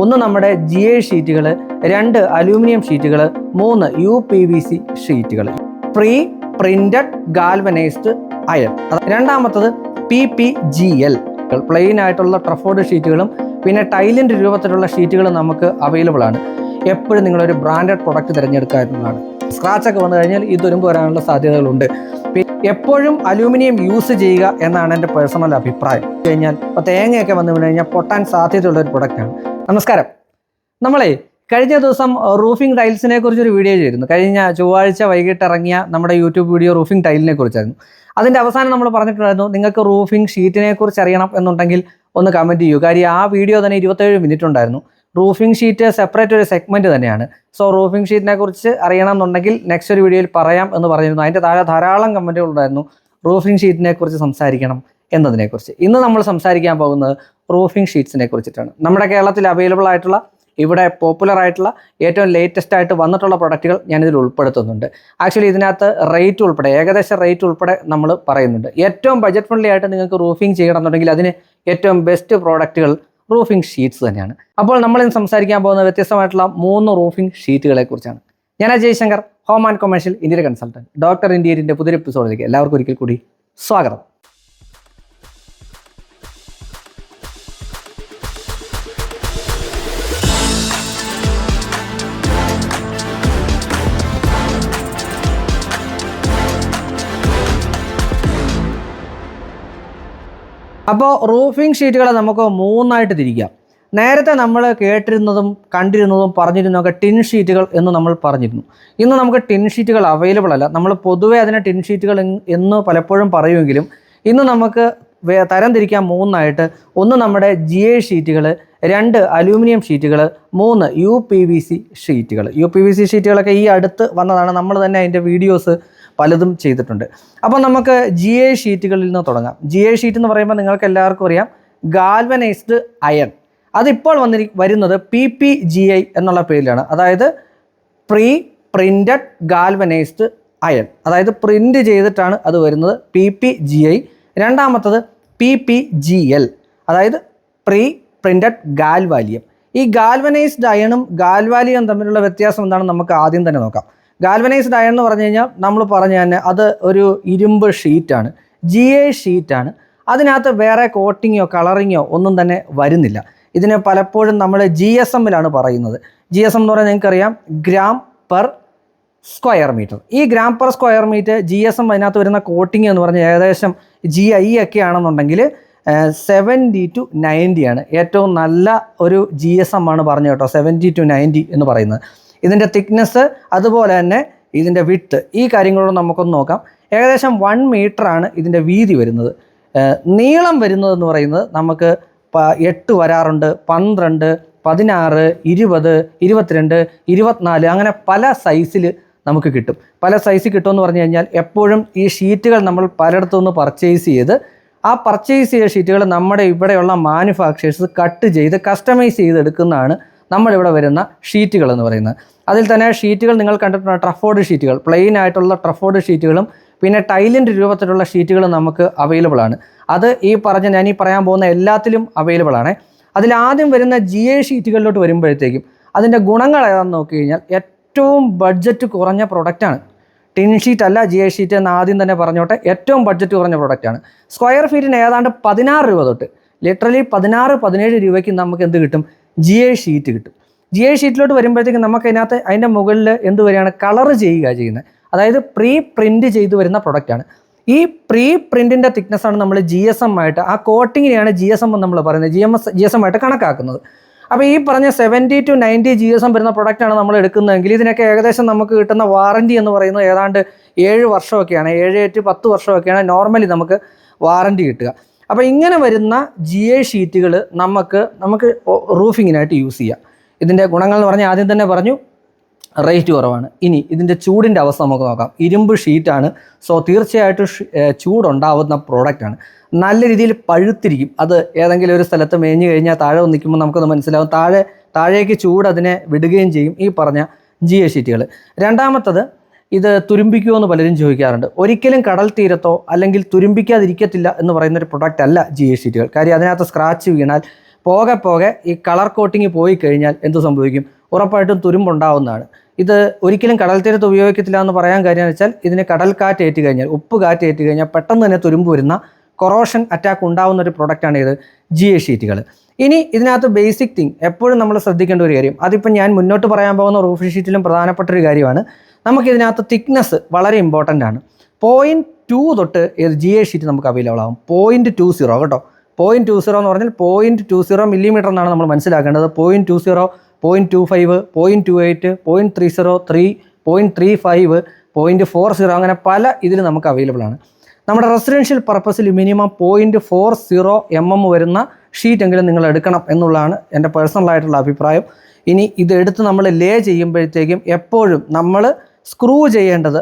ഒന്ന് നമ്മുടെ GI ഷീറ്റുകൾ, 2 അലൂമിനിയം ഷീറ്റുകൾ, 3 UPVC ഷീറ്റുകൾ. Pre printed galvanised iron. രണ്ടാമത്തത് PPGL, പ്ലെയിൻ ആയിട്ടുള്ള ട്രഫോർഡ് ഷീറ്റുകളും പിന്നെ ടൈലിൻ്റെ രൂപത്തിലുള്ള ഷീറ്റുകളും നമുക്ക് അവൈലബിൾ ആണ്. എപ്പോഴും നിങ്ങളൊരു ബ്രാൻഡഡ് പ്രൊഡക്റ്റ് തിരഞ്ഞെടുക്കാവുന്നതാണ്. സ്ക്രാച്ചൊക്കെ വന്നു കഴിഞ്ഞാൽ ഈ തുരുമ്പ് വരാനുള്ള സാധ്യതകളുണ്ട്. എപ്പോഴും അലൂമിനിയം യൂസ് ചെയ്യുക എന്നാണ് എൻ്റെ പേഴ്സണൽ അഭിപ്രായം. കഴിഞ്ഞാൽ ഇപ്പോൾ തേങ്ങയൊക്കെ വന്നു വീണ് കഴിഞ്ഞാൽ പൊട്ടാൻ സാധ്യതയുള്ള ഒരു പ്രൊഡക്റ്റാണ്. നമസ്കാരം. കഴിഞ്ഞ ദിവസം റൂഫിംഗ് ടൈൽസിനെ കുറിച്ചൊരു വീഡിയോ ചെയ്തിരുന്നു. കഴിഞ്ഞ ചൊവ്വാഴ്ച വൈകിട്ട് ഇറങ്ങിയ നമ്മുടെ യൂട്യൂബ് വീഡിയോ റൂഫിംഗ് ടൈലിനെ കുറിച്ചായിരുന്നു. അതിൻ്റെ അവസാനം നമ്മൾ പറഞ്ഞിട്ടുണ്ടായിരുന്നു, നിങ്ങൾക്ക് റൂഫിംഗ് ഷീറ്റിനെ കുറിച്ച് അറിയണം എന്നുണ്ടെങ്കിൽ ഒന്ന് കമൻറ്റ് ചെയ്യൂ. കാര്യം ആ വീഡിയോ തന്നെ 27 മിനിറ്റ് ഉണ്ടായിരുന്നു. റൂഫിംഗ് ഷീറ്റ് സെപ്പറേറ്റ് ഒരു സെഗ്മെൻറ്റ് തന്നെയാണ്. സോ റൂഫിംഗ് ഷീറ്റിനെ കുറിച്ച് അറിയണം എന്നുണ്ടെങ്കിൽ നെക്സ്റ്റ് ഒരു വീഡിയോയിൽ പറയാം എന്ന് പറഞ്ഞിരുന്നു. അതിൻ്റെ താഴെ ധാരാളം കമൻറ്റുകൾ ഉണ്ടായിരുന്നു റൂഫിംഗ് ഷീറ്റിനെ കുറിച്ച് സംസാരിക്കണം എന്നതിനെക്കുറിച്ച്. ഇന്ന് നമ്മൾ സംസാരിക്കാൻ പോകുന്നത് റൂഫിംഗ് ഷീറ്റ്സിനെ കുറിച്ചിട്ടാണ്. നമ്മുടെ കേരളത്തിൽ അവൈലബിൾ ആയിട്ടുള്ള, ഇവിടെ പോപ്പുലർ ആയിട്ടുള്ള, ഏറ്റവും ലേറ്റസ്റ്റ് ആയിട്ട് വന്നിട്ടുള്ള പ്രൊഡക്റ്റുകൾ ഞാനിതിൽ ഉൾപ്പെടുത്തുന്നുണ്ട്. ആക്ച്വലി ഇതിനകത്ത് റേറ്റ് ഉൾപ്പെടെ, ഏകദേശം റേറ്റ് ഉൾപ്പെടെ നമ്മൾ പറയുന്നുണ്ട്. ഏറ്റവും ബജറ്റ് ഫ്രണ്ട്ലി ആയിട്ട് നിങ്ങൾക്ക് റൂഫിംഗ് ചെയ്യണമെന്നുണ്ടെങ്കിൽ അതിന് ഏറ്റവും ബെസ്റ്റ് പ്രോഡക്റ്റുകൾ റൂഫിംഗ് ഷീറ്റ്സ് തന്നെയാണ്. അപ്പോൾ നമ്മളിന്ന് സംസാരിക്കാൻ പോകുന്ന വ്യത്യസ്തമായിട്ടുള്ള 3 റൂഫിംഗ് ഷീറ്റുകളെ കുറിച്ചാണ്. ഞാൻ Ajay Shankar, home and commercial interior consultant, doctor ഇന്റീരിയറിന്റെ പുതിയൊരു എപ്പിസോഡിലേക്ക് എല്ലാവർക്കും ഒരിക്കൽ കൂടി സ്വാഗതം. അപ്പോൾ റൂഫിംഗ് ഷീറ്റുകളെ നമുക്ക് 3 ആയിട്ട് തിരിക്കാം. നേരത്തെ നമ്മൾ കേട്ടിരുന്നതും കണ്ടിരുന്നതും പറഞ്ഞിരുന്നതൊക്കെ ടിൻ ഷീറ്റുകൾ എന്ന് നമ്മൾ പറഞ്ഞിരുന്നു. ഇന്ന് നമുക്ക് ടിൻ ഷീറ്റുകൾ അവൈലബിൾ അല്ല. നമ്മൾ പൊതുവേ അതിനെ ടിൻ ഷീറ്റുകൾ എന്ന് പലപ്പോഴും പറയുമെങ്കിലും ഇന്ന് നമുക്ക് തരം തിരിക്കാം 3 ആയിട്ട്. ഒന്ന് നമ്മുടെ GI ഷീറ്റുകൾ, 2 അലൂമിനിയം ഷീറ്റുകൾ, 3 UPVC ഷീറ്റുകൾ. UPVC ഷീറ്റുകളൊക്കെ ഈ അടുത്ത് വന്നതാണ്. നമ്മൾ തന്നെ അതിൻ്റെ വീഡിയോസ് പലതും ചെയ്തിട്ടുണ്ട്. അപ്പോൾ നമുക്ക് GI ഷീറ്റുകളിൽ നിന്ന് തുടങ്ങാം. GI ഷീറ്റ് എന്ന് പറയുമ്പോൾ നിങ്ങൾക്ക് എല്ലാവർക്കും അറിയാം, ഗാൽവനൈസ്ഡ് അയൺ. അതിപ്പോൾ വരുന്നത് PPGI എന്നുള്ള പേരിലാണ്. അതായത് പ്രീ പ്രിന്റഡ് ഗാൽവനൈസ്ഡ് അയൺ, അതായത് പ്രിന്റ് ചെയ്തിട്ടാണ് അത് വരുന്നത്, PPGI. രണ്ടാമത്തത് PPGL, അതായത് പ്രീ പ്രിന്റഡ് ഗാൽവാലിയം. ഈ ഗാൽവനൈസ്ഡ് അയണും ഗാൽവാലിയം തമ്മിലുള്ള വ്യത്യാസം എന്താണെന്ന് നമുക്ക് ആദ്യം തന്നെ നോക്കാം. ഗാൽവനൈസ്ഡ് അയൺ എന്ന് പറഞ്ഞു കഴിഞ്ഞാൽ നമ്മൾ പറഞ്ഞു തന്നെ അത് ഒരു ഇരുമ്പ് ഷീറ്റാണ്, GI ഷീറ്റാണ്. അതിനകത്ത് വേറെ കോട്ടിങ്ങോ കളറിങ്ങോ ഒന്നും തന്നെ വരുന്നില്ല. ഇതിന് പലപ്പോഴും നമ്മൾ GSM-ലാണ് പറയുന്നത്. GSM എന്ന് പറഞ്ഞാൽ നിങ്ങൾക്കറിയാം, ഗ്രാം പെർ സ്ക്വയർ മീറ്റർ. ഈ gram per square metre GSM അതിനകത്ത് വരുന്ന കോട്ടിങ് എന്ന് പറഞ്ഞാൽ ഏകദേശം GI ഒക്കെ ആണെന്നുണ്ടെങ്കിൽ 70 to 90 ആണ്. ഏറ്റവും നല്ല ഒരു GSM ആണ് പറഞ്ഞു കേട്ടോ, 70 to 90 എന്ന് പറയുന്നത്. ഇതിൻ്റെ തിക്നെസ്, അതുപോലെ തന്നെ ഇതിൻ്റെ വിഡ്ത്ത്, ഈ കാര്യങ്ങളോട് നമുക്കൊന്ന് നോക്കാം. ഏകദേശം 1 മീറ്ററാണ് ഇതിൻ്റെ വീതി വരുന്നത്. നീളം വരുന്നതെന്ന് പറയുന്നത് നമുക്ക് 8 വരാറുണ്ട്, 12, 16, 20, 22, 24, അങ്ങനെ പല സൈസിൽ നമുക്ക് കിട്ടും. പല സൈസിൽ കിട്ടുമെന്ന് പറഞ്ഞു കഴിഞ്ഞാൽ എപ്പോഴും ഈ ഷീറ്റുകൾ നമ്മൾ പലയിടത്തുനിന്ന് പർച്ചേസ് ചെയ്ത്, ആ പർച്ചേസ് ചെയ്ത ഷീറ്റുകൾ നമ്മുടെ ഇവിടെയുള്ള മാനുഫാക്ചേഴ്സ് കട്ട് ചെയ്ത് കസ്റ്റമൈസ് ചെയ്തെടുക്കുന്നതാണ് നമ്മളിവിടെ വരുന്ന ഷീറ്റുകൾ എന്ന് പറയുന്നത്. അതിൽ തന്നെ ഷീറ്റുകൾ നിങ്ങൾ കണ്ടിട്ടുള്ള ട്രഫോർഡ് ഷീറ്റുകൾ, പ്ലെയിൻ ആയിട്ടുള്ള ട്രഫോർഡ് ഷീറ്റുകളും പിന്നെ ടൈലിൻ്റെ രൂപത്തിലുള്ള ഷീറ്റുകൾ നമുക്ക് അവൈലബിൾ ആണ്. അത് ഞാൻ ഈ പറയാൻ പോകുന്ന എല്ലാത്തിലും അവൈലബിൾ ആണ്. അതിലാദ്യം വരുന്ന GI ഷീറ്റുകളിലോട്ട് വരുമ്പോഴത്തേക്കും അതിൻ്റെ ഗുണങ്ങൾ ഏതാണെന്ന് നോക്കി കഴിഞ്ഞാൽ ഏറ്റവും ബഡ്ജറ്റ് കുറഞ്ഞ പ്രൊഡക്റ്റാണ്. ടിൻ ഷീറ്റ് അല്ല, GI ഷീറ്റ് എന്ന് ആദ്യം തന്നെ പറഞ്ഞോട്ടെ, ഏറ്റവും ബഡ്ജറ്റ് കുറഞ്ഞ പ്രൊഡക്റ്റാണ്. സ്ക്വയർ ഫീറ്റിന് ഏതാണ്ട് 16 രൂപ തൊട്ട്, ലിറ്ററലി 16-17 രൂപയ്ക്ക് നമുക്ക് എന്ത് കിട്ടും? GI ഷീറ്റ് കിട്ടും. GI ഷീറ്റിലോട്ട് വരുമ്പോഴത്തേക്കും നമുക്ക് അതിൻ്റെ മുകളിൽ എന്ത് വരികയാണ്? കളർ ചെയ്യുക ചെയ്യുന്നത്. അതായത് പ്രീ പ്രിന്റ് ചെയ്ത് വരുന്ന പ്രൊഡക്റ്റാണ്. ഈ പ്രീ പ്രിന്റിൻ്റെ തിക്നെസ്സാണ് നമ്മൾ GSM ആയിട്ട്, ആ കോട്ടിങ്ങിനെയാണ് GSM എന്ന് നമ്മൾ പറയുന്നത്, GSM ആയിട്ട് കണക്കാക്കുന്നത്. അപ്പോൾ ഈ പറഞ്ഞ 70 to 90 GSM വരുന്ന പ്രൊഡക്റ്റാണ് നമ്മൾ എടുക്കുന്നതെങ്കിൽ ഇതിനൊക്കെ ഏകദേശം നമുക്ക് കിട്ടുന്ന വാറൻറ്റി എന്ന് പറയുന്നത് ഏതാണ്ട് 7 വർഷമൊക്കെയാണ്, 7 to 10 വർഷമൊക്കെയാണ് നോർമലി നമുക്ക് വാറൻറ്റി കിട്ടുക. അപ്പോൾ ഇങ്ങനെ വരുന്ന GI ഷീറ്റുകൾ നമുക്ക് റൂഫിങ്ങിനായിട്ട് യൂസ് ചെയ്യാം. ഇതിൻ്റെ ഗുണങ്ങൾ എന്ന് പറഞ്ഞാൽ ആദ്യം തന്നെ പറഞ്ഞു, റേറ്റ് കുറവാണ്. ഇനി ഇതിൻ്റെ ചൂടിൻ്റെ അവസ്ഥ നമുക്ക് നോക്കാം. ഇരുമ്പ് ഷീറ്റാണ്, സോ തീർച്ചയായിട്ടും ചൂടുണ്ടാവുന്ന പ്രോഡക്റ്റാണ്. നല്ല രീതിയിൽ പഴുത്തിരിക്കും. അത് ഏതെങ്കിലും ഒരു സ്ഥലത്ത് മേഞ്ഞു കഴിഞ്ഞാൽ താഴെ നിൽക്കുമ്പോൾ നമുക്കത് മനസ്സിലാവും, താഴേക്ക് ചൂട് അതിനെ വിടുകയും ചെയ്യും ഈ പറഞ്ഞ GI ഷീറ്റുകൾ. രണ്ടാമത്തത്, ഇത് തുരുമ്പിക്കുമോ എന്ന് പലരും ചോദിക്കാറുണ്ട്. ഒരിക്കലും കടൽ തീരത്തോ അല്ലെങ്കിൽ തുരുമ്പിക്കാതിരിക്കത്തില്ല എന്ന് പറയുന്നൊരു പ്രൊഡക്റ്റ് അല്ല GI ഷീറ്റുകൾ. കാര്യം അതിനകത്ത് സ്ക്രാച്ച് വീണാൽ പോകെ പോകെ ഈ കളർ കോട്ടിങ് പോയി കഴിഞ്ഞാൽ എന്ത് സംഭവിക്കും? ഉറപ്പായിട്ടും തുരുമ്പുണ്ടാവുന്നതാണ്. ഇത് ഒരിക്കലും കടൽ തീരത്ത് ഉപയോഗിക്കത്തില്ല എന്ന് പറയാൻ കാര്യം എന്ന് വെച്ചാൽ ഇതിന് കടൽക്കാറ്റ് ഏറ്റ് കഴിഞ്ഞാൽ, ഉപ്പ് കാറ്റ് ഏറ്റ് കഴിഞ്ഞാൽ പെട്ടെന്ന് തന്നെ തുരുമ്പ് വരുന്ന, കൊറോഷൻ അറ്റാക്ക് ഉണ്ടാവുന്ന ഒരു പ്രൊഡക്റ്റാണ് ഇത് GA ഷീറ്റുകൾ. ഇനി ഇതിനകത്ത് ബേസിക് തിങ് എപ്പോഴും നമ്മൾ ശ്രദ്ധിക്കേണ്ട ഒരു കാര്യം, അതിപ്പോൾ ഞാൻ മുന്നോട്ട് പറയാൻ പോകുന്ന റൂഫിംഗ് ഷീറ്റിലും പ്രധാനപ്പെട്ട ഒരു കാര്യമാണ്. നമുക്കിതിനകത്ത് തിക്നെസ് വളരെ ഇമ്പോർട്ടൻ്റ് ആണ്. 0.2 തൊട്ട് GA ഷീറ്റ് നമുക്ക് അവൈലബിൾ ആകും. 0.20 കേട്ടോ. 0.20 എന്ന് പറഞ്ഞാൽ 0.20 മില്ലിമീറ്റർ എന്നാണ് നമ്മൾ മനസ്സിലാക്കേണ്ടത്. 0.20, 0.25, 0.28, 0.30, 0.35, 0.40 അങ്ങനെ പല ഇതിൽ നമുക്ക് അവൈലബിൾ ആണ്. നമ്മുടെ റെസിഡൻഷ്യൽ പർപ്പസിൽ മിനിമം 0.40 mm വരുന്ന ഷീറ്റെങ്കിലും നിങ്ങൾ എടുക്കണം എന്നുള്ളതാണ് എൻ്റെ പേഴ്സണലായിട്ടുള്ള അഭിപ്രായം. ഇനി ഇതെടുത്ത് നമ്മൾ ലേ ചെയ്യുമ്പോഴത്തേക്കും എപ്പോഴും നമ്മൾ സ്ക്രൂ ചെയ്യേണ്ടത്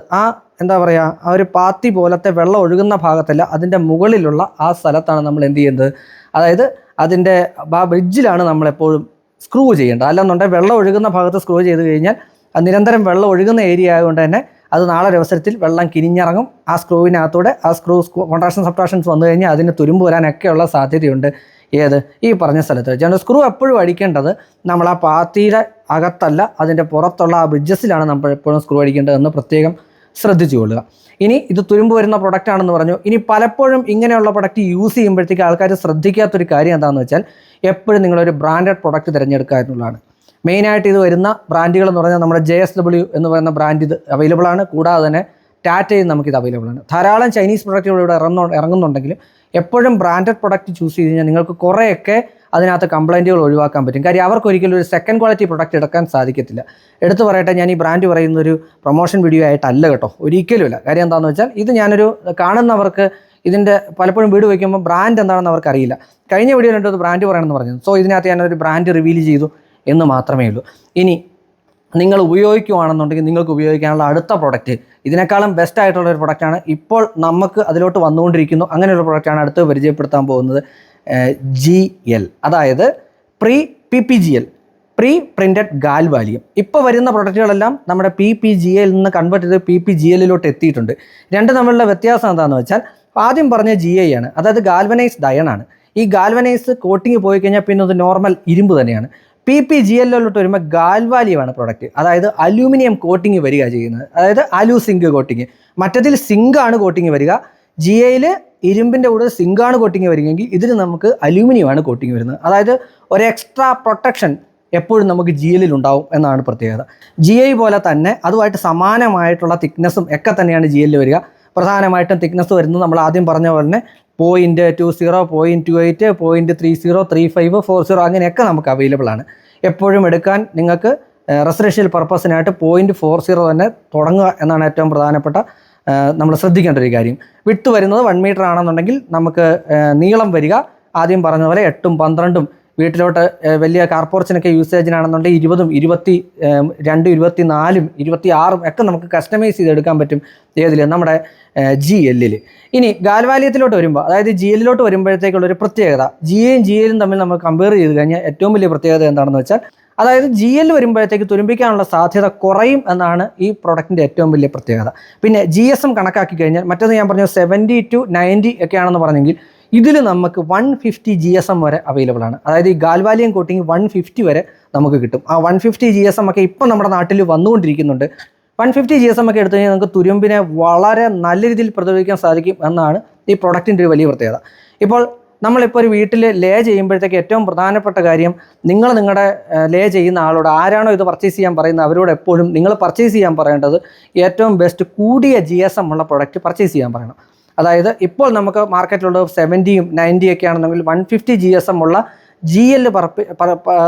എന്താ പറയുക, ആ ഒരു പാത്തി പോലത്തെ വെള്ളം ഒഴുകുന്ന ഭാഗത്തല്ല, അതിൻ്റെ മുകളിലുള്ള ആ സ്ഥലത്താണ് നമ്മൾ എന്ത് ചെയ്യുന്നത്, അതായത് അതിൻ്റെ ബ്രിഡ്ജിലാണ് നമ്മളെപ്പോഴും സ്ക്രൂ ചെയ്യേണ്ടത്. അല്ലെന്നുണ്ടെങ്കിൽ വെള്ളം ഒഴുകുന്ന ഭാഗത്ത് സ്ക്രൂ ചെയ്ത് കഴിഞ്ഞാൽ നിരന്തരം വെള്ളം ഒഴുകുന്ന ഏരിയ ആയതുകൊണ്ട് തന്നെ അത് നാളെ ഒരു അവസരത്തിൽ വെള്ളം കിനിഞ്ഞിറങ്ങും. ആ സ്ക്രൂവിനകത്തൂടെ ആ കോൺട്രാക്ഷൻ സബ്ട്രാക്ഷൻസ് വന്നു കഴിഞ്ഞാൽ അതിന് തുരുമ്പ് വരാനൊക്കെയുള്ള സാധ്യതയുണ്ട്. ഈ പറഞ്ഞ സ്ഥലത്ത് വെച്ചാൽ സ്ക്രൂ എപ്പോഴും അടിക്കേണ്ടത് നമ്മൾ ആ പാത്തിയുടെ അകത്തല്ല, അതിൻ്റെ പുറത്തുള്ള ആ ബ്രിഡ്ജസിലാണ് നമ്മൾ എപ്പോഴും സ്ക്രൂ അടിക്കേണ്ടതെന്ന് പ്രത്യേകം ശ്രദ്ധിച്ചു കൊള്ളുക. ഇനി ഇത് തുരുമ്പ് വരുന്ന പ്രൊഡക്റ്റ് ആണെന്ന് പറഞ്ഞു. ഇനി പലപ്പോഴും ഇങ്ങനെയുള്ള പ്രൊഡക്റ്റ് യൂസ് ചെയ്യുമ്പോഴത്തേക്ക് ആൾക്കാർ ശ്രദ്ധിക്കാത്തൊരു കാര്യം എന്താണെന്ന് വെച്ചാൽ എപ്പോഴും നിങ്ങളൊരു ബ്രാൻഡഡ് പ്രൊഡക്റ്റ് തിരഞ്ഞെടുക്കുക എന്നുള്ളതാണ്. മെയിനായിട്ട് ഇത് വരുന്ന ബ്രാൻഡുകൾ എന്ന് പറഞ്ഞാൽ നമ്മുടെ JSW എന്ന് പറയുന്ന ബ്രാൻഡ് ഇത് അവൈലബിൾ ആണ്. കൂടാതെ തന്നെ ടാറ്റയും നമുക്കിത് അവൈലബിൾ ആണ്. ധാരാളം ചൈനീസ് പ്രൊഡക്റ്റുകൾ ഇവിടെ ഇറങ്ങുന്നുണ്ടെങ്കിലും എപ്പോഴും ബ്രാൻഡഡ് പ്രൊഡക്റ്റ് ചൂസ് ചെയ്ത് കഴിഞ്ഞാൽ നിങ്ങൾക്ക് കുറേയൊക്കെ അതിനകത്ത് കംപ്ലൈൻറ്റുകൾ ഒഴിവാക്കാൻ പറ്റും. കാര്യം അവർക്ക് ഒരിക്കലും ഒരു സെക്കൻഡ് ക്വാളിറ്റി പ്രൊഡക്റ്റ് എടുക്കാൻ സാധിക്കത്തില്ല. എടുത്തു പറയട്ടെ, ഞാൻ ഈ ബ്രാൻഡ് പറയുന്നൊരു പ്രൊമോഷൻ വീഡിയോ ആയിട്ടല്ല കേട്ടോ, ഒരിക്കലുമില്ല. കാര്യം എന്താണെന്ന് വെച്ചാൽ ഇത് ഞാനൊരു കാണുന്നവർക്ക് ഇതിൻ്റെ പലപ്പോഴും വീഡിയോ വയ്ക്കുമ്പോൾ ബ്രാൻഡ് എന്താണെന്ന് അവർക്ക് അറിയില്ല. കഴിഞ്ഞ വീഡിയോയിൽ എൻ്റെ ഒരു ബ്രാൻഡ് പറയണമെന്ന് പറഞ്ഞു. സോ ഇതിനകത്ത് ഞാനൊരു ബ്രാൻഡ് റിവീൽ ചെയ്തു എന്ന് മാത്രമേ ഉള്ളൂ. ഇനി നിങ്ങൾ ഉപയോഗിക്കുകയാണെന്നുണ്ടെങ്കിൽ നിങ്ങൾക്ക് ഉപയോഗിക്കാനുള്ള അടുത്ത പ്രൊഡക്റ്റ് ഇതിനേക്കാളും ബെസ്റ്റ് ആയിട്ടുള്ള ഒരു പ്രൊഡക്റ്റാണ്. ഇപ്പോൾ നമുക്ക് അതിലോട്ട് വന്നുകൊണ്ടിരിക്കുന്നു. അങ്ങനെ ഒരു പ്രൊഡക്റ്റാണ് അടുത്ത് പരിചയപ്പെടുത്താൻ പോകുന്നത്. GL, അതായത് PPGL, പ്രീ പ്രിൻറ്റഡ് ഗാൽവാലിയം. ഇപ്പോൾ വരുന്ന പ്രൊഡക്റ്റുകളെല്ലാം നമ്മുടെ PPGL നിന്ന് കൺവേർട്ട് ചെയ്ത് PPGLിലോട്ട് എത്തിയിട്ടുണ്ട്. രണ്ട് തമ്മിലുള്ള വ്യത്യാസം എന്താണെന്ന് വെച്ചാൽ ആദ്യം പറഞ്ഞ GI ആണ്, അതായത് ഗാൽവനൈസ്ഡ് അയൺ ആണ്. ഈ ഗാൽവനൈസ് കോട്ടിങ് പോയി കഴിഞ്ഞാൽ പിന്നെ അത് നോർമൽ ഇരുമ്പ് തന്നെയാണ്. PPGLിലോട്ട് വരുമ്പോൾ ഗാൽവാലിയമാണ് പ്രൊഡക്റ്റ്, അതായത് അലൂമിനിയം കോട്ടിങ് വരിക ചെയ്യുന്നത്, അതായത് അലു സിങ്ക് കോട്ടിങ്. മറ്റതിൽ സിങ്കാണ് കോട്ടിങ് വരിക. GIയിൽ ഇരുമ്പിൻ്റെ കൂടെ സിങ്കാണ് കോട്ടിങ് വരികയെങ്കിൽ ഇതിൽ നമുക്ക് അലൂമിനിയമാണ് കോട്ടിങ് വരുന്നത്. അതായത് ഒരു എക്സ്ട്രാ പ്രൊട്ടക്ഷൻ എപ്പോഴും നമുക്ക് GLിൽ ഉണ്ടാവും എന്നാണ് പ്രത്യേകത. GI പോലെ തന്നെ അതുമായിട്ട് സമാനമായിട്ടുള്ള തിക്നെസ്സും ഒക്കെ തന്നെയാണ് GLിൽ വരിക. പ്രധാനമായിട്ടും തിക്നെസ് വരുന്നത് നമ്മൾ ആദ്യം പറഞ്ഞ പോലെ തന്നെ 0.20, 0.28, 0.30, 35, 40 അങ്ങനെയൊക്കെ നമുക്ക് അവൈലബിൾ ആണ്. എപ്പോഴും എടുക്കാൻ നിങ്ങൾക്ക് റെസിഡൻഷ്യൽ പർപ്പസിനായിട്ട് 0.40 തന്നെ തുടങ്ങുക എന്നാണ് ഏറ്റവും പ്രധാനപ്പെട്ട നമ്മൾ ശ്രദ്ധിക്കേണ്ട ഒരു കാര്യം. വിട്ട് വരുന്നത് 1 മീറ്റർ ആണെന്നുണ്ടെങ്കിൽ നമുക്ക് നീളം വരിക ആദ്യം പറഞ്ഞ പോലെ 8ഉം 12ഉം, വീട്ടിലോട്ട് വലിയ കാർപോർച്ചിനൊക്കെ യൂസേജിനാണെന്നുണ്ടെങ്കിൽ 20ഉം 22, 24ഉം 26ഉം ഒക്കെ നമുക്ക് കസ്റ്റമൈസ് ചെയ്തെടുക്കാൻ പറ്റും. ഏതിൽ? നമ്മുടെ GLിൽ. ഇനി ഗാൽവാലിയത്തിലോട്ട് വരുമ്പോൾ, അതായത് GLിലോട്ട് വരുമ്പോഴത്തേക്കുള്ളൊരു പ്രത്യേകത, GAയും GLും തമ്മിൽ നമ്മൾ കമ്പയർ ചെയ്ത് കഴിഞ്ഞാൽ ഏറ്റവും വലിയ പ്രത്യേകത എന്താണെന്ന് വെച്ചാൽ, അതായത് GL വരുമ്പോഴത്തേക്ക് തുരുമ്പിക്കാനുള്ള സാധ്യത കുറയും എന്നാണ് ഈ പ്രൊഡക്റ്റിൻ്റെ ഏറ്റവും വലിയ പ്രത്യേകത. പിന്നെ GSM കണക്കാക്കി കഴിഞ്ഞാൽ മറ്റേത് ഞാൻ പറഞ്ഞു 70 to 90 ഒക്കെയാണെന്ന് പറഞ്ഞെങ്കിൽ ഇതിൽ നമുക്ക് 150 GSM വരെ അവൈലബിൾ ആണ്. അതായത് ഈ ഗാൽവാലിയം കോട്ടിങ് 150 വരെ നമുക്ക് കിട്ടും. ആ 150 GSM ഒക്കെ ഇപ്പം നമ്മുടെ നാട്ടിൽ വന്നുകൊണ്ടിരിക്കുന്നുണ്ട്. 150 GSM ഒക്കെ എടുത്തു കഴിഞ്ഞാൽ നമുക്ക് തുരുമ്പിനെ വളരെ നല്ല രീതിയിൽ പ്രതിരോധിക്കാൻ സാധിക്കും എന്നാണ് ഈ പ്രൊഡക്റ്റിൻ്റെ ഒരു വലിയ പ്രത്യേകത. ഇപ്പോൾ നമ്മളിപ്പോൾ ഒരു വീട്ടിൽ ലേ ചെയ്യുമ്പോഴത്തേക്ക് ഏറ്റവും പ്രധാനപ്പെട്ട കാര്യം, നിങ്ങളുടെ ലേ ചെയ്യുന്ന ആളോട്, ആരാണോ ഇത് പർച്ചേസ് ചെയ്യാൻ പറയുന്നത് അവരോട് എപ്പോഴും നിങ്ങൾ പർച്ചേസ് ചെയ്യാൻ പറയേണ്ടത് ഏറ്റവും ബെസ്റ്റ് കൂടിയ GSM ഉള്ള പ്രൊഡക്റ്റ് പർച്ചേസ് ചെയ്യാൻ പറയണം. അതായത് ഇപ്പോൾ നമുക്ക് മാർക്കറ്റിലുള്ള 70ഉം 90 ഒക്കെ ആണെന്നെങ്കിൽ 150 GSM ഉള്ള GL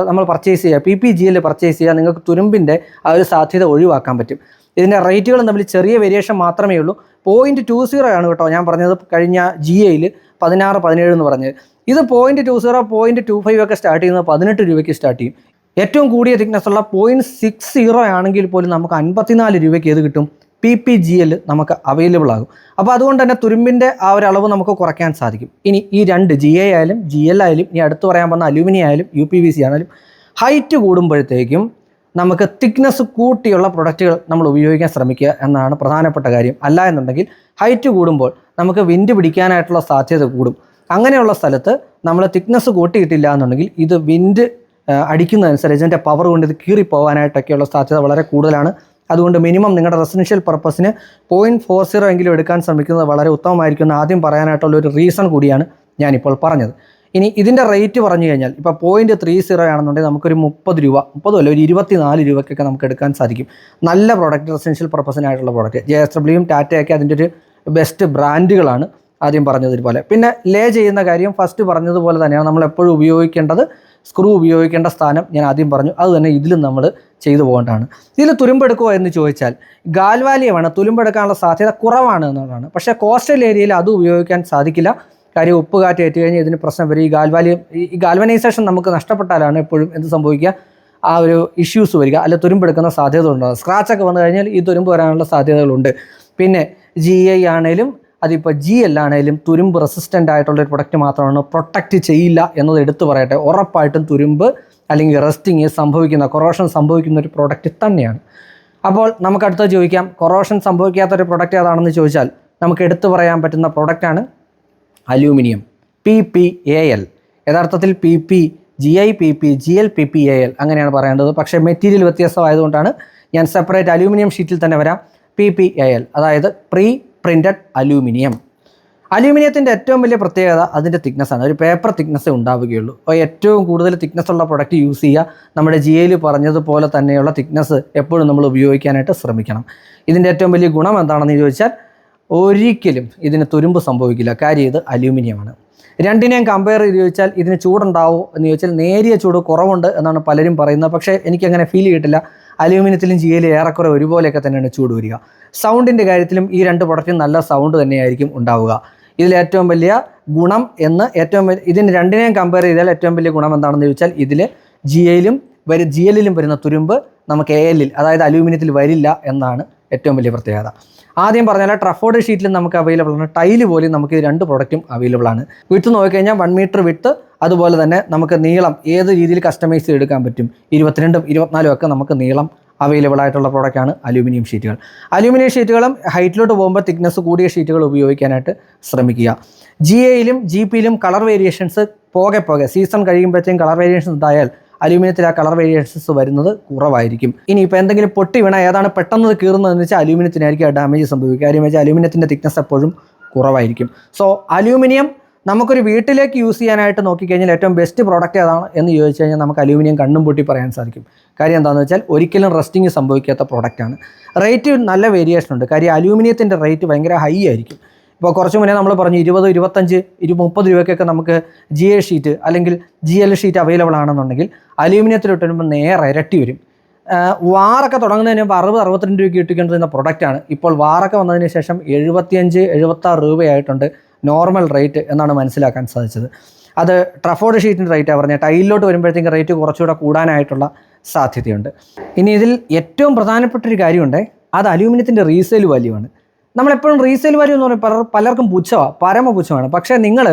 നമ്മൾ പർച്ചേസ് ചെയ്യുക, PPGL പർച്ചേസ് ചെയ്യുക, നിങ്ങൾക്ക് തുരുമ്പിൻ്റെ ആ ഒരു സാധ്യത ഒഴിവാക്കാൻ പറ്റും. ഇതിൻ്റെ റേറ്റുകളും തമ്മിൽ ചെറിയ വേരിയേഷൻ മാത്രമേ ഉള്ളൂ. 0.20 ആണ് കേട്ടോ ഞാൻ പറഞ്ഞത്. കഴിഞ്ഞ GAയിൽ 16, 17 എന്ന് പറഞ്ഞത്. ഇത് 0.20, 0.25 ഒക്കെ സ്റ്റാർട്ട് ചെയ്യുന്നത് 18 രൂപയ്ക്ക് സ്റ്റാർട്ട് ചെയ്യും. ഏറ്റവും കൂടിയ തിക്നെസ് ഉള്ള 0.60 ആണെങ്കിൽ പോലും നമുക്ക് 54 രൂപയ്ക്ക് ഏത് കിട്ടും? PPGL നമുക്ക് അവൈലബിൾ ആകും. അപ്പോൾ അതുകൊണ്ട് തന്നെ തുരുമ്പിൻ്റെ ആ ഒരു അളവ് നമുക്ക് കുറയ്ക്കാൻ സാധിക്കും. ഇനി ഈ രണ്ട് GA ആയാലും GL ആയാലും ഇനി അടുത്ത് പറയാൻ പറഞ്ഞ അലൂമിനിയം ആയാലും UPVC ആണെങ്കിലും ഹൈറ്റ് കൂടുമ്പോഴത്തേക്കും നമുക്ക് തിക്നെസ് കൂട്ടിയുള്ള പ്രൊഡക്റ്റുകൾ നമ്മൾ ഉപയോഗിക്കാൻ ശ്രമിക്കുക എന്നാണ് പ്രധാനപ്പെട്ട കാര്യം. അല്ല എന്നുണ്ടെങ്കിൽ ഹൈറ്റ് കൂടുമ്പോൾ നമുക്ക് വിൻഡ് പിടിക്കാനായിട്ടുള്ള സാധ്യത കൂടും. അങ്ങനെയുള്ള സ്ഥലത്ത് നമ്മൾ തിക്നെസ് കൂട്ടിയിട്ടില്ല എന്നുണ്ടെങ്കിൽ ഇത് വിൻഡ് അടിക്കുന്നതനുസരിച്ച് ഇതിൻ്റെ പവർ കൊണ്ട് ഇത് കീറിപ്പോകാനായിട്ടൊക്കെയുള്ള സാധ്യത വളരെ കൂടുതലാണ്. അതുകൊണ്ട് മിനിമം നിങ്ങളുടെ റെസിഡൻഷ്യൽ പർപ്പസിന് 0.40 എങ്കിലും എടുക്കാൻ ശ്രമിക്കുന്നത് വളരെ ഉത്തമമായിരിക്കും എന്ന് ആദ്യം പറയാനായിട്ടുള്ള ഒരു റീസൺ കൂടിയാണ് ഞാനിപ്പോൾ പറഞ്ഞത്. ഇനി ഇതിൻ്റെ റേറ്റ് പറഞ്ഞു കഴിഞ്ഞാൽ ഇപ്പോൾ 0.30 ആണെന്നുണ്ടെങ്കിൽ നമുക്കൊരു 30 രൂപ, 30 അല്ല, ഒരു 24 രൂപയ്ക്കൊക്കെ നമുക്ക് എടുക്കാൻ സാധിക്കും. നല്ല പ്രോഡക്റ്റ്, റെസിഡൻഷ്യൽ പർപ്പസിനായിട്ടുള്ള പ്രോഡക്റ്റ്. JSWയും ടാറ്റയൊക്കെ അതിൻ്റെ ഒരു ബെസ്റ്റ് ബ്രാൻഡുകളാണ് ആദ്യം പറഞ്ഞതുപോലെ. പിന്നെ ലേ ചെയ്യുന്ന കാര്യം ഫസ്റ്റ് പറഞ്ഞതുപോലെ തന്നെയാണ്. നമ്മൾ എപ്പോഴും ഉപയോഗിക്കേണ്ടത് സ്ക്രൂ ഉപയോഗിക്കേണ്ട സ്ഥാനം ഞാൻ ആദ്യം പറഞ്ഞു, അത് തന്നെ ഇതിലും നമ്മൾ ചെയ്തു പോകേണ്ടതാണ്. ഇതിൽ തുരുമ്പെടുക്കുമോ എന്ന് ചോദിച്ചാൽ ഗാൽവാലിയമാണ് തുരുമ്പെടുക്കാനുള്ള സാധ്യത കുറവാണ് എന്നുള്ളതാണ്. പക്ഷേ കോസ്റ്റൽ ഏരിയയിൽ അത് ഉപയോഗിക്കാൻ സാധിക്കില്ല. കാര്യം ഉപ്പ് കാറ്റ് ഏറ്റു കഴിഞ്ഞാൽ ഇതിന് പ്രശ്നം വരും. ഈ ഗാൽവനൈസേഷൻ നമുക്ക് നഷ്ടപ്പെട്ടാലാണ് എപ്പോഴും എന്ത് സംഭവിക്കുക, ആ ഒരു ഇഷ്യൂസ് വരിക, അല്ല തുരുമ്പെടുക്കുന്ന സാധ്യത ഉണ്ടാകും. സ്ക്രാച്ചൊക്കെ വന്നു കഴിഞ്ഞാൽ ഈ തുരുമ്പ് വരാനുള്ള സാധ്യതകളുണ്ട്. പിന്നെ GI ആണേലും അതിപ്പോൾ GL ആണേലും തുരുമ്പ് റെസിസ്റ്റൻ്റ് ആയിട്ടുള്ളൊരു പ്രൊഡക്റ്റ് മാത്രമാണ്, പ്രൊട്ടക്റ്റ് ചെയ്യില്ല എന്നത് എടുത്തു പറയട്ടെ. ഉറപ്പായിട്ടും തുരുമ്പ് അല്ലെങ്കിൽ റസ്റ്റിങ് സംഭവിക്കുന്ന, കൊറോഷൻ സംഭവിക്കുന്ന ഒരു പ്രൊഡക്റ്റ് തന്നെയാണ്. അപ്പോൾ നമുക്ക് അടുത്ത ചോദിക്കാം, കൊറോഷൻ സംഭവിക്കാത്തൊരു പ്രൊഡക്റ്റ് ഏതാണെന്ന് ചോദിച്ചാൽ നമുക്ക് എടുത്തു പറയാൻ പറ്റുന്ന പ്രൊഡക്റ്റാണ് അലൂമിനിയം. PPAL. യഥാർത്ഥത്തിൽ PP, GI PP, GL PPAL അങ്ങനെയാണ് പറയേണ്ടത്. പക്ഷേ മെറ്റീരിയൽ വ്യത്യാസമായതുകൊണ്ടാണ് ഞാൻ സെപ്പറേറ്റ് അലൂമിനിയം ഷീറ്റിൽ തന്നെ വരാം. PPAL അതായത് പ്രീ പ്രിൻറ്റഡ് അലൂമിനിയം. അലൂമിനിയത്തിൻ്റെ ഏറ്റവും വലിയ പ്രത്യേകത അതിൻ്റെ തിക്നെസ്സാണ്. ഒരു പേപ്പർ തിക്നെസ്സേ ഉണ്ടാവുകയുള്ളൂ. അപ്പോൾ ഏറ്റവും കൂടുതൽ തിക്നെസ് ഉള്ള പ്രൊഡക്റ്റ് യൂസ് ചെയ്യുക. നമ്മുടെ GIയിൽ പറഞ്ഞതുപോലെ തന്നെയുള്ള തിക്നെസ് എപ്പോഴും നമ്മൾ ഉപയോഗിക്കാനായിട്ട് ശ്രമിക്കണം. ഇതിൻ്റെ ഏറ്റവും വലിയ ഗുണം എന്താണെന്ന് ചോദിച്ചാൽ ഒരിക്കലും ഇതിന് തുരുമ്പ് സംഭവിക്കില്ല. കാര്യം ഇത് അലൂമിനിയമാണ്. രണ്ടിനെയും കമ്പയർ ചെയ്ത് ചോദിച്ചാൽ ഇതിന് ചൂടുണ്ടാവുമോ എന്ന് ചോദിച്ചാൽ നേരിയ ചൂട് കുറവുണ്ട് എന്നാണ് പലരും പറയുന്നത്. പക്ഷേ എനിക്കങ്ങനെ ഫീൽ ചെയ്തിട്ടില്ല. അലൂമിനിയത്തിലും GIയിലും ഏറെക്കുറെ ഒരുപോലെയൊക്കെ തന്നെയാണ് ചൂട് വരിക. സൗണ്ടിൻ്റെ കാര്യത്തിലും ഈ രണ്ട് പ്രൊഡക്റ്റും നല്ല സൗണ്ട് തന്നെയായിരിക്കും ഉണ്ടാവുക. ഇതിലേറ്റവും വലിയ ഗുണം ഇതിന് രണ്ടിനെയും കമ്പയർ ചെയ്താൽ ഏറ്റവും വലിയ ഗുണം എന്താണെന്ന് ചോദിച്ചാൽ ഇതിൽ GLയിലും വരുന്ന തുരുമ്പ് നമുക്ക് ALൽ അതായത് അലൂമിനിയത്തിൽ വരില്ല എന്നാണ് ഏറ്റവും വലിയ പ്രത്യേകത. ആദ്യം പറഞ്ഞാൽ ട്രഫോർഡ് ഷീറ്റിലും നമുക്ക് അവൈലബിൾ ആണ്. ടൈല് പോലും നമുക്ക് ഈ രണ്ട് പ്രൊഡക്റ്റും അവൈലബിൾ ആണ്. വിട്ട് നോക്കിക്കഴിഞ്ഞാൽ 1 മീറ്റർ വിട്ട്, അതുപോലെ തന്നെ നമുക്ക് നീളം ഏത് രീതിയിൽ കസ്റ്റമൈസ് ചെയ്തെടുക്കാൻ പറ്റും. 22ഉം 24ഉം ഒക്കെ നമുക്ക് നീളം അവൈലബിൾ ആയിട്ടുള്ള പ്രോഡക്റ്റാണ് അലൂമിനിയം ഷീറ്റുകൾ. അലൂമിനിയം ഷീറ്റുകളും ഹൈറ്റിലോട്ട് പോകുമ്പോൾ തിക്നെസ് കൂടിയ ഷീറ്റുകൾ ഉപയോഗിക്കാനായിട്ട് ശ്രമിക്കുക. GIയിലും GPയിലും കളർ വേരിയേഷൻസ് പോകെ സീസൺ കഴിയുമ്പോഴത്തേക്കും കളർ വേരിയേഷൻസ് ഉണ്ടായാൽ അലൂമിനിയത്തിൽ ആ കളർ വേരിയേഷൻസ് വരുന്നത് കുറവായിരിക്കും. ഇനിയിപ്പോൾ എന്തെങ്കിലും പൊട്ടി വീണാൽ ഏതാണ് പെട്ടെന്ന് കീറുന്നതെന്ന് വെച്ചാൽ അലൂമിനിയത്തിനായിരിക്കും ആ ഡാമേജ് സംഭവിക്കുക. കാര്യം വെച്ചാൽ അലൂമിനിയത്തിൻ്റെ തിക്നെസ് എപ്പോഴും കുറവായിരിക്കും. സോ അലൂമിനിയം നമുക്കൊരു വീട്ടിലേക്ക് യൂസ് ചെയ്യാനായിട്ട് നോക്കിക്കഴിഞ്ഞാൽ ഏറ്റവും ബെസ്റ്റ് പ്രോഡക്റ്റ് ഏതാണ് എന്ന് ചോദിച്ചു കഴിഞ്ഞാൽ നമുക്ക് അലൂമിനിയം കണ്ണും പൂട്ടി പറയാൻ സാധിക്കും. കാര്യം എന്താണെന്ന് വെച്ചാൽ ഒരിക്കലും റസ്റ്റിങ് സംഭവിക്കാത്ത പ്രോഡക്റ്റാണ്. റേറ്റ് നല്ല വേരിയേഷൻ ഉണ്ട്. കാര്യം അലൂമിനിയത്തിൻ്റെ റേറ്റ് ഭയങ്കര ഹൈ ആയിരിക്കും. ഇപ്പോൾ കുറച്ച് മുന്നേ നമ്മൾ പറഞ്ഞു 20, 25, 30 രൂപയ്ക്കൊക്കെ നമുക്ക് GI ഷീറ്റ് അല്ലെങ്കിൽ GL ഷീറ്റ് അവൈലബിൾ ആണെന്നുണ്ടെങ്കിൽ അലൂമിനിയത്തിലോട്ട് വരുമ്പോൾ നേരെ ഇരട്ടി വരും. വാറൊക്കെ തുടങ്ങുന്നതിന് മുമ്പ് 60, 62 രൂപയ്ക്ക് കിട്ടിക്കൊണ്ടിരുന്ന പ്രൊഡക്റ്റാണ്. ഇപ്പോൾ വാറൊക്കെ വന്നതിന് ശേഷം 75, 76 രൂപയായിട്ടുണ്ട് നോർമൽ റേറ്റ് എന്നാണ് മനസ്സിലാക്കാൻ സാധിച്ചത്. അത് ട്രഫോർഡ് ഷീറ്റിൻ്റെ റേറ്റാണ് പറഞ്ഞത്. ടൈലിലോട്ട് വരുമ്പോഴത്തേക്കും റേറ്റ് കുറച്ചുകൂടെ കൂടാനായിട്ടുള്ള സാധ്യതയുണ്ട്. ഇനി ഇതിൽ ഏറ്റവും പ്രധാനപ്പെട്ടൊരു കാര്യമുണ്ട്, അത് അലൂമിനിയത്തിൻ്റെ റീസെയിൽ വാല്യൂ ആണ്. നമ്മളെപ്പോഴും റീസെയിൽ വാല്യൂ എന്ന് പറയുമ്പോൾ പലർക്കും പരമ പുച്ഛമാണ്. പക്ഷേ നിങ്ങൾ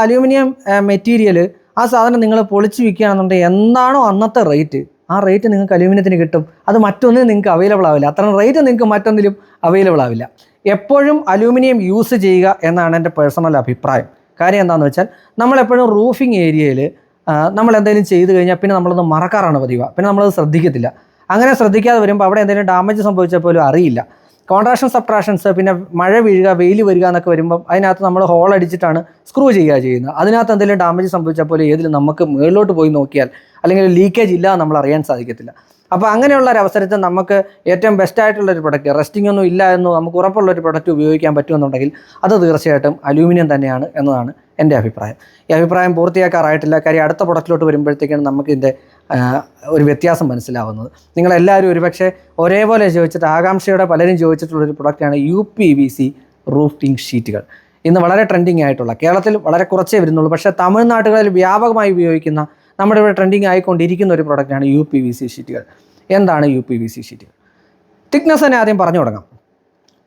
അലൂമിനിയം മെറ്റീരിയൽ ആ സാധനം നിങ്ങൾ പൊളിച്ച് വിൽക്കുകയാണെന്നുണ്ടെങ്കിൽ എന്താണോ അന്നത്തെ റേറ്റ്, ആ റേറ്റ് നിങ്ങൾക്ക് അലൂമിനിയത്തിന് കിട്ടും. അത് മറ്റൊന്നിനും നിങ്ങൾക്ക് അവൈലബിൾ ആവില്ല. അത്രയും റേറ്റ് നിങ്ങൾക്ക് മറ്റൊന്നിലും അവൈലബിൾ ആവില്ല. എപ്പോഴും അലൂമിനിയം യൂസ് ചെയ്യുക എന്നാണ് എൻ്റെ പേഴ്സണൽ അഭിപ്രായം. കാര്യം എന്താണെന്ന് വെച്ചാൽ നമ്മളെപ്പോഴും റൂഫിംഗ് ഏരിയയിൽ നമ്മൾ എന്തെങ്കിലും ചെയ്ത് കഴിഞ്ഞാൽ പിന്നെ നമ്മളത് മറക്കാറാണ് പതിവ്. പിന്നെ നമ്മളത് ശ്രദ്ധിക്കത്തില്ല. അങ്ങനെ ശ്രദ്ധിക്കാതെ വരുമ്പോൾ അവിടെ എന്തെങ്കിലും ഡാമേജ് സംഭവിച്ചാൽ പോലും അറിയില്ല. കോൺട്രാക്ഷൻ സബ്ട്രാക്ഷൻസ്, പിന്നെ മഴ വീഴുക, വെയിൽ വരിക എന്നൊക്കെ വരുമ്പം അതിനകത്ത് നമ്മൾ ഹോൾ അടിച്ചിട്ടാണ് സ്ക്രൂ ചെയ്യുന്നത്. അതിനകത്ത് എന്തെങ്കിലും ഡാമേജ് സംഭവിച്ചാൽ പോലും ഏതിലും നമുക്ക് മുകളിലോട്ട് പോയി നോക്കിയാൽ അല്ലെങ്കിൽ ലീക്കേജ് ഇല്ല നമ്മൾ അറിയാൻ സാധിക്കത്തില്ല. അപ്പോൾ അങ്ങനെയുള്ള ഒരു അവസരത്തിൽ നമുക്ക് ഏറ്റവും ബെസ്റ്റായിട്ടുള്ളൊരു പ്രൊഡക്റ്റ്, റെസ്റ്റിംഗ് ഒന്നും ഇല്ല എന്ന് നമുക്ക് ഉറപ്പുള്ളൊരു പ്രൊഡക്റ്റ് ഉപയോഗിക്കാൻ പറ്റുമെന്നുണ്ടെങ്കിൽ അത് തീർച്ചയായിട്ടും അലൂമിനിയം തന്നെയാണ് എന്നതാണ് എൻ്റെ അഭിപ്രായം. ഈ അഭിപ്രായം പൂർത്തിയാക്കാറായിട്ടില്ല. കാര്യം അടുത്ത പ്രൊഡക്റ്റിലോട്ട് വരുമ്പോഴത്തേക്കാണ് നമുക്കിതിൻ്റെ ഒരു വ്യത്യാസം മനസ്സിലാവുന്നത്. നിങ്ങളെല്ലാവരും ഒരുപക്ഷെ ഒരേപോലെ ചോദിച്ചിട്ട് ആകാംക്ഷയോടെ പലരും ചോദിച്ചിട്ടുള്ളൊരു പ്രൊഡക്റ്റാണ് UPVC റൂഫിംഗ് ഷീറ്റുകൾ. ഇന്ന് വളരെ ട്രെൻഡിങ് ആയിട്ടുള്ള, കേരളത്തിൽ വളരെ കുറച്ചേ വരുന്നുള്ളൂ, പക്ഷേ തമിഴ്നാടുകളിൽ വ്യാപകമായി ഉപയോഗിക്കുന്ന, നമ്മുടെ ഇവിടെ ട്രെൻഡിങ് ആയിക്കൊണ്ടിരിക്കുന്ന ഒരു പ്രൊഡക്റ്റാണ് UPVC ഷീറ്റുകൾ. എന്താണ് UPVC ഷീറ്റുകൾ? തിക്നെസ് തന്നെ ആദ്യം പറഞ്ഞു തുടങ്ങാം.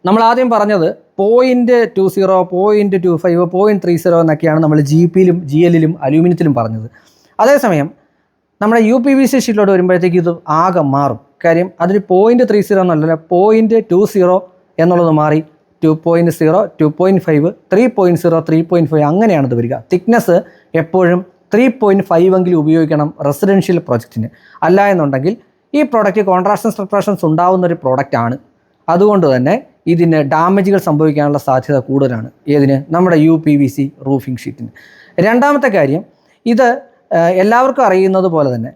നമ്മൾ ആദ്യം പറഞ്ഞത് 0.20, 0.25, 0.30 എന്നൊക്കെയാണ് നമ്മൾ GPയിലും GLയിലും അലൂമിനിയത്തിലും പറഞ്ഞത്. അതേസമയം നമ്മുടെ UPVC ഷീറ്റിലോട്ട് വരുമ്പോഴത്തേക്ക് ഇത് ആകെ മാറും. കാര്യം അതിന് 0.30 എന്നല്ല, 0.20 എന്നുള്ളത് മാറി 2.0, 2.5, 3.0, 3.5 അങ്ങനെയാണ് ഇത് വരിക. തിക്നെസ് എപ്പോഴും 3.5 എങ്കിലും ഉപയോഗിക്കണം റെസിഡൻഷ്യൽ പ്രൊജക്റ്റിന്. അല്ല എന്നുണ്ടെങ്കിൽ ഈ പ്രോഡക്റ്റ് കോൺട്രാക്ഷൻസ് സബ്ട്രാക്ഷൻസ് ഉണ്ടാവുന്ന ഒരു പ്രോഡക്റ്റാണ്. അതുകൊണ്ട് തന്നെ ഇതിന് ഡാമേജുകൾ സംഭവിക്കാനുള്ള സാധ്യത കൂടുതലാണ്. ഏതിന്? നമ്മുടെ UPVC റൂഫിംഗ് ഷീറ്റിന്. രണ്ടാമത്തെ കാര്യം, ഇത് എല്ലാവർക്കും അറിയുന്നത് പോലെ തന്നെ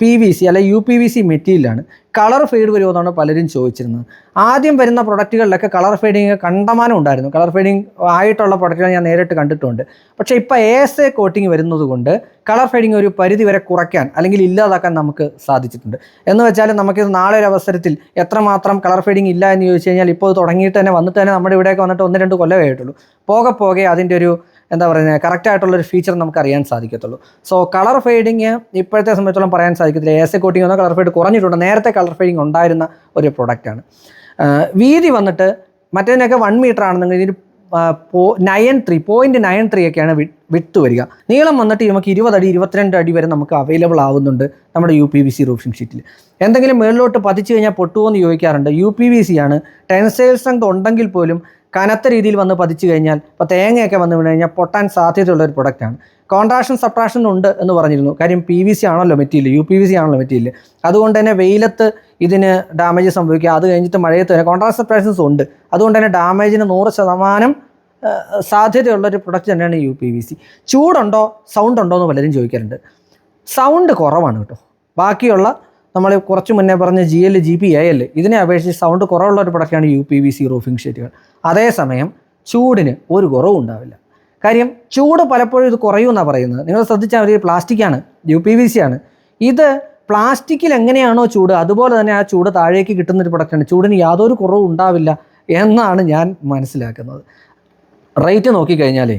PVC അല്ലെ UPVC മെറ്റീരിയലാണ്. കളർ ഫെയ്ഡ് വരുമെന്നാണ് പലരും ചോദിച്ചിരുന്നത്. ആദ്യം വരുന്ന പ്രൊഡക്റ്റുകളിലൊക്കെ കളർ ഫെയ്ഡിങ് കണ്ടമാനം ഉണ്ടായിരുന്നു. കളർ ഫെയ്ഡിങ് ആയിട്ടുള്ള പ്രൊഡക്റ്റുകൾ ഞാൻ നേരിട്ട് കണ്ടിട്ടുണ്ട്. പക്ഷേ ഇപ്പോൾ ASA കോട്ടിങ് വരുന്നത് കൊണ്ട് കളർ ഫെയ്ഡിങ് ഒരു പരിധി വരെ കുറയ്ക്കാൻ അല്ലെങ്കിൽ ഇല്ലാതാക്കാൻ നമുക്ക് സാധിച്ചിട്ടുണ്ട്. എന്ന് വെച്ചാൽ നമുക്കിത് നാളെ ഒരു അവസരത്തിൽ എത്രമാത്രം കളർ ഫെയ്ഡിങ് ഇല്ല എന്ന് ചോദിച്ചു കഴിഞ്ഞാൽ ഇപ്പോൾ തുടങ്ങിയിട്ട് തന്നെ വന്നിട്ട് തന്നെ നമ്മുടെ ഇവിടെയൊക്കെ വന്നിട്ട് 1-2 കൊല്ലമേ ആയിട്ടുള്ളൂ. പോകെ അതിൻ്റെ ഒരു എന്താ പറയുന്നത് കറക്റ്റായിട്ടുള്ളൊരു ഫീച്ചർ നമുക്ക് അറിയാൻ സാധിക്കത്തുള്ളൂ. സോ കളർ ഫെയ്ഡിങ് ഇപ്പോഴത്തെ സമയത്തോളം പറയാൻ സാധിക്കത്തില്ല. ASA കോട്ടിങ് വന്നാൽ കളർ ഫെയ്ഡ് കുറഞ്ഞിട്ടുണ്ട്. നേരത്തെ കളർ ഫെയ്ഡിങ് ഉണ്ടായിരുന്ന ഒരു പ്രൊഡക്റ്റാണ്. വീതി വന്നിട്ട് മറ്റേതിനൊക്കെ 1 മീറ്റർ ആണെന്നെങ്കിൽ ഇതിന് 0.93 ഒക്കെയാണ് വിട്ട് വരിക. നീളം വന്നിട്ട് നമുക്ക് 20 അടി 22 അടി വരെ നമുക്ക് അവൈലബിൾ ആവുന്നുണ്ട് നമ്മുടെ UPVC റൂഫിംഗ് ഷീറ്റിൽ. എന്തെങ്കിലും മുകളിലോട്ട് പതിച്ചു കഴിഞ്ഞാൽ പൊട്ടുമോ എന്ന് ചോദിക്കാറുണ്ട്. UPVC ആണ്. ടെൻസൈൽ സ്ട്രെങ്ത് ഉണ്ടെങ്കിൽ പോലും കനത്ത രീതിയിൽ വന്ന് പതിച്ചു കഴിഞ്ഞാൽ, ഇപ്പോൾ തേങ്ങയൊക്കെ വന്ന് വീണ് കഴിഞ്ഞാൽ പൊട്ടാൻ സാധ്യതയുള്ള ഒരു പ്രൊഡക്റ്റാണ്. കോൺട്രാക്ഷൻ സബ്ട്രാക്ഷൻ ഉണ്ട് എന്ന് പറഞ്ഞിരുന്നു. കാര്യം PVC ആണല്ലോ മെറ്റീരിയൽ, UPVC ആണല്ലോ മെറ്റീരിയൽ. അതുകൊണ്ട് തന്നെ വെയിലത്ത് ഇതിന് ഡാമേജ് സംഭവിക്കുക. അത് കഴിഞ്ഞിട്ട് മഴയത്ത് തന്നെ കോൺട്രാക്ഷൻ സബ്ട്രാക്ഷൻസ് ഉണ്ട്. അതുകൊണ്ട് തന്നെ ഡാമേജിന് 100% സാധ്യതയുള്ളൊരു പ്രൊഡക്റ്റ് തന്നെയാണ് UPVC. ചൂടുണ്ടോ സൗണ്ട് ഉണ്ടോ എന്ന് പലരും ചോദിക്കാറുണ്ട്. സൗണ്ട് കുറവാണ് കേട്ടോ. ബാക്കിയുള്ള നമ്മൾ കുറച്ച് മുന്നേ പറഞ്ഞ GL, GP, AL ഇതിനെ അപേക്ഷിച്ച് സൗണ്ട് കുറവുള്ള ഒരു പ്രൊഡക്റ്റാണ് UPVC റൂഫിംഗ് ഷീറ്റുകൾ. അതേസമയം ചൂടിന് ഒരു കുറവും ഉണ്ടാവില്ല. കാര്യം ചൂട് പലപ്പോഴും ഇത് കുറയുമെന്നാണ് പറയുന്നത്. നിങ്ങൾ ശ്രദ്ധിച്ചാൽ മതി, പ്ലാസ്റ്റിക്കാണ്, UPVC ആണ്. ഇത് പ്ലാസ്റ്റിക്കിൽ എങ്ങനെയാണോ ചൂട്, അതുപോലെ തന്നെ ആ ചൂട് താഴേക്ക് കിട്ടുന്നൊരു പ്രൊഡക്റ്റാണ്. ചൂടിന് യാതൊരു കുറവും ഉണ്ടാവില്ല എന്നാണ് ഞാൻ മനസ്സിലാക്കുന്നത്. റേറ്റ് നോക്കിക്കഴിഞ്ഞാലേ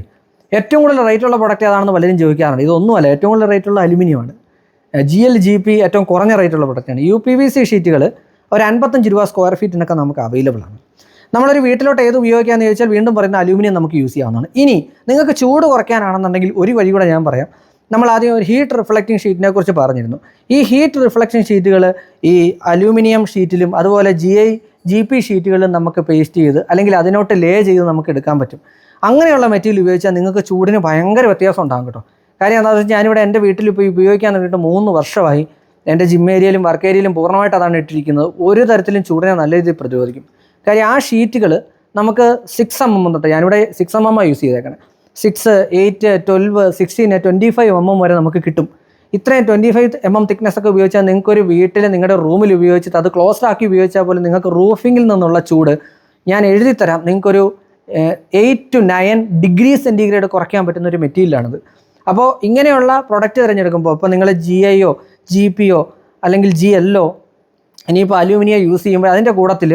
ഏറ്റവും കൂടുതൽ റേറ്റുള്ള പ്രൊഡക്റ്റ് ഏതാണെന്ന് പലരും ചോദിക്കാറുണ്ട്. ഇതൊന്നുമല്ല, ഏറ്റവും കൂടുതൽ റേറ്റുള്ള അലുമിനിയമാണ്. GL, GP ഏറ്റവും കുറഞ്ഞ റേറ്റുള്ള പ്രൊഡക്റ്റാണ്. UPVC ഷീറ്റുകൾ ഒരു 55 രൂപ സ്ക്വയർ ഫീറ്റിനൊക്കെ നമുക്ക് അവൈലബിൾ ആണ്. നമ്മളൊരു വീട്ടിലോട്ട് ഏത് ഉപയോഗിക്കാമെന്ന് ചോദിച്ചാൽ വീണ്ടും പറയുന്ന അലൂമിനിയം നമുക്ക് യൂസ് ചെയ്യാവുന്നതാണ്. ഇനി നിങ്ങൾക്ക് ചൂട് കുറയ്ക്കാനാണെന്നുണ്ടെങ്കിൽ ഒരു വഴി കൂടെ ഞാൻ പറയാം. നമ്മൾ ആദ്യം ഒരു ഹീറ്റ് റിഫ്ലക്റ്റിംഗ് ഷീറ്റിനെ കുറിച്ച് പറഞ്ഞിരുന്നു. ഈ ഹീറ്റ് റിഫ്ലക്റ്റിംഗ് ഷീറ്റുകൾ ഈ അലൂമിനിയം ഷീറ്റിലും അതുപോലെ GP ഷീറ്റുകളിലും നമുക്ക് പേസ്റ്റ് ചെയ്ത് അല്ലെങ്കിൽ അതിനോട്ട് ലേ ചെയ്ത് നമുക്ക് എടുക്കാൻ പറ്റും. അങ്ങനെയുള്ള മെറ്റീരിയൽ ഉപയോഗിച്ചാൽ നിങ്ങൾക്ക് ചൂടിന് ഭയങ്കര വ്യത്യാസം ഉണ്ടാകും കേട്ടോ. കാര്യം എന്താണെന്ന് വെച്ചാൽ ഞാനിവിടെ എൻ്റെ വീട്ടിൽ ഇപ്പോൾ ഉപയോഗിക്കാൻ തുടങ്ങിയിട്ട് 3 വർഷമായി. എൻ്റെ ജിം ഏരിയയിലും വർക്ക് ഏരിയയിലും പൂർണ്ണമായിട്ട് അതാണ് ഇട്ടിരിക്കുന്നത്. ഒരു തരത്തിലും ചൂടിനെ നല്ല രീതിയിൽ പ്രതിരോധിക്കും. കാര്യം ആ ഷീറ്റുകൾ നമുക്ക് 6 mm തൊട്ട്, ഞാനിവിടെ 6 mm യൂസ് ചെയ്തേക്കണേ. 6, 8, 12, 16, 25 mm വരെ നമുക്ക് കിട്ടും. ഇത്രയും 25 mm തിക്നെസ് ഒക്കെ ഉപയോഗിച്ചാൽ നിങ്ങൾക്കൊരു വീട്ടിൽ നിങ്ങളുടെ റൂമിൽ ഉപയോഗിച്ചിട്ട് അത് ക്ലോസ്ഡ് ആക്കി ഉപയോഗിച്ചാൽ പോലും നിങ്ങൾക്ക് റൂഫിങ്ങിൽ നിന്നുള്ള ചൂട് ഞാൻ എഴുതി തരാം. നിങ്ങൾക്കൊരു 8 to 9 ഡിഗ്രി സെൻറ്റിഗ്രേഡ് കുറയ്ക്കാൻ പറ്റുന്ന ഒരു മെറ്റീരിയലാണിത്. അപ്പോൾ ഇങ്ങനെയുള്ള പ്രൊഡക്റ്റ് തിരഞ്ഞെടുക്കുമ്പോൾ ഇപ്പോൾ നിങ്ങൾ GIയോ GPയോ അല്ലെങ്കിൽ GLോ ഇനിയിപ്പോൾ അലൂമിനിയം യൂസ് ചെയ്യുമ്പോൾ അതിൻ്റെ കൂട്ടത്തിൽ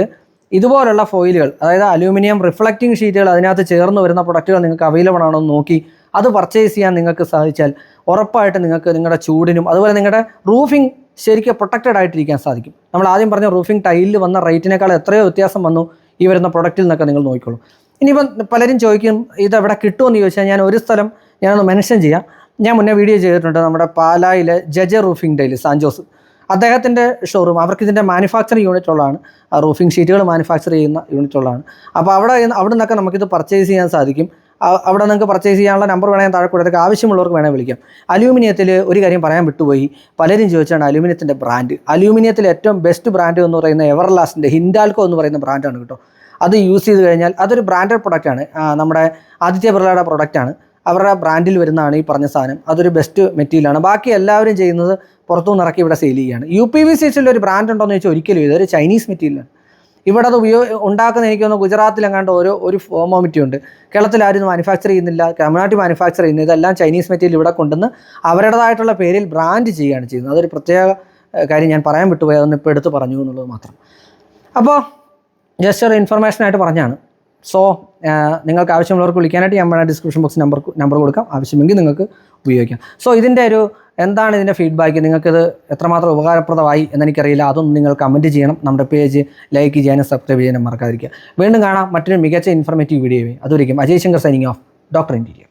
ഇതുപോലുള്ള ഫോയിലുകൾ, അതായത് അലൂമിനിയം റിഫ്ലക്റ്റിംഗ് ഷീറ്റുകൾ അതിനകത്ത് ചേർന്ന് വരുന്ന പ്രൊഡക്റ്റുകൾ നിങ്ങൾക്ക് അവൈലബിൾ ആണോ എന്ന് നോക്കി അത് പർച്ചേസ് ചെയ്യാൻ നിങ്ങൾക്ക് സാധിച്ചാൽ ഉറപ്പായിട്ട് നിങ്ങൾക്ക് നിങ്ങളുടെ ചൂടിനും അതുപോലെ നിങ്ങളുടെ റൂഫിംഗ് ശരിക്കും പ്രൊട്ടക്റ്റഡ് ആയിട്ടിരിക്കാൻ സാധിക്കും. നമ്മൾ ആദ്യം പറഞ്ഞ റൂഫിംഗ് ടൈലിൽ വന്ന റേറ്റിനേക്കാൾ എത്രയോ വ്യത്യാസം വന്നു ഈ വരുന്ന പ്രൊഡക്റ്റിൽ നിന്നൊക്കെ നിങ്ങൾ നോക്കിക്കോളൂ. ഇനിയിപ്പം പലരും ചോദിക്കും ഇതെവിടെ കിട്ടുമെന്ന് ചോദിച്ചാൽ ഞാൻ ഒരു സ്ഥലം ഞാനൊന്ന് മെൻഷൻ ചെയ്യാം. ഞാൻ മുന്നേ വീഡിയോ ചെയ്തിട്ടുണ്ട്. നമ്മുടെ പാലായിലെ ജജ റൂഫിംഗ് ടൈൽ സാൻജോസ് അദ്ദേഹത്തിൻ്റെ ഷോറൂം, അവർക്ക് ഇതിൻ്റെ മാനുഫാക്ചറിങ് യൂണിറ്റ് ഉള്ളതാണ്. റൂഫിംഗ് ഷീറ്റുകൾ മാനുഫാക്ചർ ചെയ്യുന്ന യൂണിറ്റ് ഉള്ളതാണ്. അപ്പോൾ അവിടെ നിന്നൊക്കെ നമുക്കിത് പർച്ചേസ് ചെയ്യാൻ സാധിക്കും. അവിടെ നിങ്ങൾക്ക് പർച്ചേസ് ചെയ്യാനുള്ള നമ്പർ വേണമെങ്കിൽ താഴെ കൊടുത്തേക്ക്, ആവശ്യമുള്ളവർക്ക് വേണേൽ വിളിക്കാം. അലൂമിനിയത്തിൽ ഒരു കാര്യം പറയാൻ വിട്ടുപോയി, പലരും ചോദിച്ചാണ് അലൂമിനിയത്തിൻ്റെ ബ്രാൻഡ്. അലൂമിനിയത്തിൽ ഏറ്റവും ബെസ്റ്റ് ബ്രാൻഡ് എന്ന് പറയുന്ന എവർലാസ്റ്റിൻ്റെ ഹിൻഡാൽക്കോ എന്ന് പറയുന്ന ബ്രാൻഡാണ് കേട്ടോ. അത് യൂസ് ചെയ്ത് കഴിഞ്ഞാൽ അതൊരു ബ്രാൻഡഡ് പ്രൊഡക്റ്റാണ്. നമ്മുടെ ആദിത്യ ബിർളയുടെ പ്രൊഡക്റ്റാണ്, അവരുടെ ബ്രാൻഡിൽ വരുന്നതാണ് ഈ പറഞ്ഞ സാധനം. അതൊരു ബെസ്റ്റ് മെറ്റീരിയലാണ്. ബാക്കി എല്ലാവരും ചെയ്യുന്നത് പുറത്തുനിന്ന് ഇറക്കി ഇവിടെ സെയിൽ ചെയ്യുകയാണ്. UPVC ഒരു ബ്രാൻഡ് ഉണ്ടോ എന്ന് ചോദിച്ചാൽ ഒരിക്കലും ഇതൊരു ചൈനീസ് മെറ്റീരിയലാണ്. ഇവിടെ അത് ഉണ്ടാക്കുന്ന എനിക്ക് തോന്നുന്നു ഗുജറാത്തിലെങ്ങാണ്ട് ഒരു ഫോമോമിറ്റി ഉണ്ട്. കേരളത്തിൽ ആരും മാനുഫാക്ചർ ചെയ്യുന്നില്ല, തമിഴ്നാട്ടിൽ മാനുഫാക്ചർ ചെയ്യുന്നത്. ഇതെല്ലാം ചൈനീസ് മെറ്റീരിയൽ ഇവിടെ കൊണ്ടുവന്ന് അവരുടേതായിട്ടുള്ള പേരിൽ ബ്രാൻഡ് ചെയ്യുകയാണ് ചെയ്യുന്നത്. അതൊരു പ്രത്യേക കാര്യം ഞാൻ പറയാൻ വിട്ടുപോയി, അതൊന്ന് ഇപ്പോൾ എടുത്ത് പറഞ്ഞു എന്നുള്ളത് മാത്രം. അപ്പോൾ ജസ്റ്റ് ഒരു ഇൻഫർമേഷനായിട്ട് പറഞ്ഞാണ്. സോ നിങ്ങൾക്ക് ആവശ്യമുള്ളവർക്ക് വിളിക്കാനായിട്ട് ഞാൻ വേണം ഡിസ്ക്രിപ്ഷൻ ബോക്സ് നമ്പർ കൊടുക്കാം, ആവശ്യമെങ്കിൽ നിങ്ങൾക്ക് ഉപയോഗിക്കാം. സോ ഇതിൻ്റെ എന്താണ് ഇതിൻ്റെ ഫീഡ്ബാക്ക്, നിങ്ങൾക്കിത് എത്രമാത്രം ഉപകാരപ്രദമായി എന്നെനിക്കറിയില്ല. അതൊന്നും നിങ്ങൾ കമൻറ്റ് ചെയ്യണം. നമ്മുടെ പേജ് ലൈക്ക് ചെയ്യാനും സബ്സ്ക്രൈബ് ചെയ്യാനും മറക്കാതിരിക്കുക. വീണ്ടും കാണാം മറ്റൊരു മികച്ച ഇൻഫർമേറ്റീവ് വീഡിയോയിൽ. അതുവരെയും Ajay Shankar signing off, doctor interior.